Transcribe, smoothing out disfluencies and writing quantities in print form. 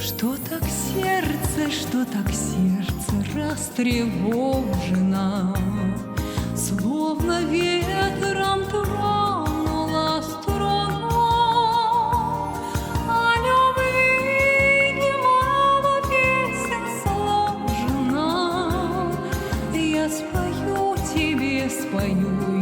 что так сердце растревожено, словно ветром тронула струна, о любви немало песен сложено. Я спою тебе, спою